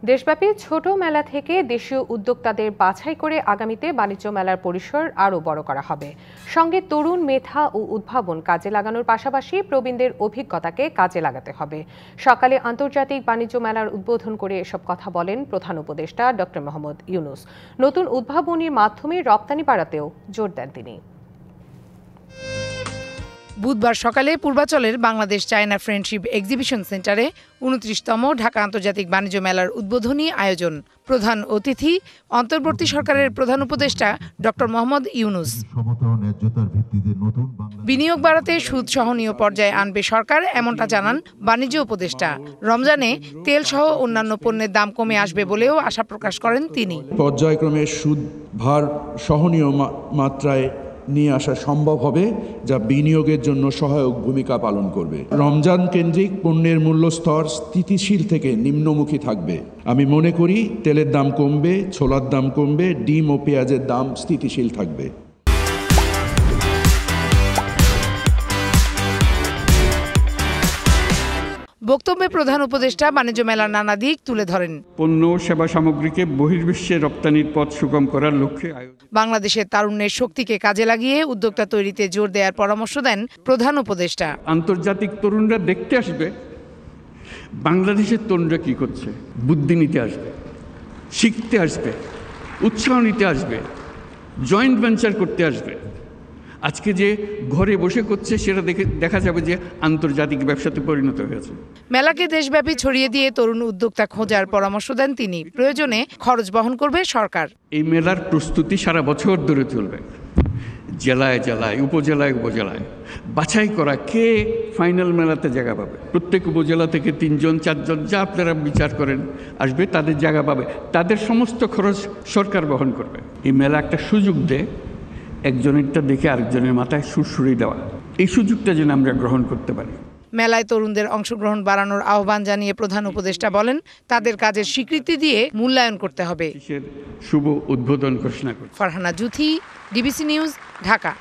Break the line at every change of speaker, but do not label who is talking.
দেশব্যাপী ছোট মেলা থেকে দেশীয় উদ্যোক্তাদের বাছাই করে আগামীতে বাণিজ্য মেলার পরিসর আরও বড় করা হবে। সঙ্গে তরুণ মেধা ও উদ্ভাবন কাজে লাগানোর পাশাপাশি প্রবীণদের অভিজ্ঞতাকে কাজে লাগাতে হবে। সকালে আন্তর্জাতিক বাণিজ্য মেলার উদ্বোধন করে এসব কথা বলেন প্রধান উপদেষ্টা ডক্টর মোহাম্মদ ইউনূস। নতুন উদ্ভাবনীর মাধ্যমে রপ্তানি বাড়াতেও জোর দেন তিনি।
বুধবার সকালে পূর্বাচলের বাংলাদেশ চায়না ফ্রেন্ডশিপ এক্সিবিশন সেন্টারে ২৯তম ঢাকা আন্তর্জাতিক বাণিজ্য মেলার উদ্বোধনী আয়োজন। প্রধান অতিথি অন্তর্বর্তী সরকারের প্রধান উপদেষ্টা ডক্টর মোহাম্মদ ইউনূস। বিনিয়োগ বাড়াতে সুদ সহনীয় পর্যায়ে আনবে সরকার, এমনটা জানান বাণিজ্য উপদেষ্টা। রমজানে তেল সহ অন্যান্য পণ্যের দাম কমে আসবে বলেও আশা প্রকাশ করেন তিনি।
পর্যায়ক্রমে সুদ ভার সহনীয় মাত্রায় নিয়ে আসা সম্ভব হবে, যা বিনিয়োগের জন্য সহায়ক ভূমিকা পালন করবে। রমজান কেন্দ্রিক পণ্যের মূল্যস্তর স্থিতিশীল থেকে নিম্নমুখী থাকবে। আমি মনে করি তেলের দাম কমবে, ছোলার দাম কমবে, ডিম ও পেঁয়াজের দাম স্থিতিশীল থাকবে।
বক্তব্যে প্রধান উপদেষ্টা বাণিজ্য মেলার নানা দিক তুলে ধরেন।
পণ্য সেবা সামগ্রীকে বহির্বিশ্বে রপ্তানির পথ সুগম করার লক্ষ্যে
বাংলাদেশের তারুণ্যের শক্তিকে কাজে লাগিয়ে উদ্যোক্তা তৈরিতে জোর দেওয়ার পরামর্শ দেন প্রধান উপদেষ্টা।
আন্তর্জাতিক তরুণরা দেখতে আসবে বাংলাদেশের তরুণরা কি করছে, বুদ্ধি নিতে আসবে, শিখতে আসবে, উৎসাহ নিতে আসবে, জয়েন্ট ভেঞ্চার করতে আসবে। আজকে যে ঘরে বসে করছে সেটা দেখা যাবে যে আন্তর্জাতিক ব্যবসাতে পরিণত হয়েছে।
মেলাকে দেশব্যাপী ছড়িয়ে দিয়ে তরুণ উদ্যোক্তা খোঁজার পরামর্শ দেন তিনি। প্রয়োজনে খরচ বহন করবে সরকার।
এই মেলার প্রস্তুতি সারা বছর ধরে চলবে। জেলায় জেলায়, উপজেলায় উপজেলায় বাছাই করা কে ফাইনাল মেলাতে জায়গা পাবে। প্রত্যেক উপজেলা থেকে ৩জন ৪জন যা আপনারা বিচার করেন আসবে, তাদের জায়গা পাবে। তাদের সমস্ত খরচ সরকার বহন করবে। এই মেলা একটা সুযোগ দেয় একজনেরটা দেখে আরেকজনের মাথায় সুরসুরি দেওয়া। এই সুযোগটা যেন আমরা গ্রহণ করতে পারি।
মেলায় তরুণদের অংশগ্রহণ বাড়ানোর আহ্বান জানিয়ে প্রধান উপদেষ্টা বলেন, তাদের কাজের স্বীকৃতি দিয়ে মূল্যায়ন করতে হবে।
শুভ উদ্বোধন ঘোষণা করছি।
Farhana Juthi, DBC news, Dhaka.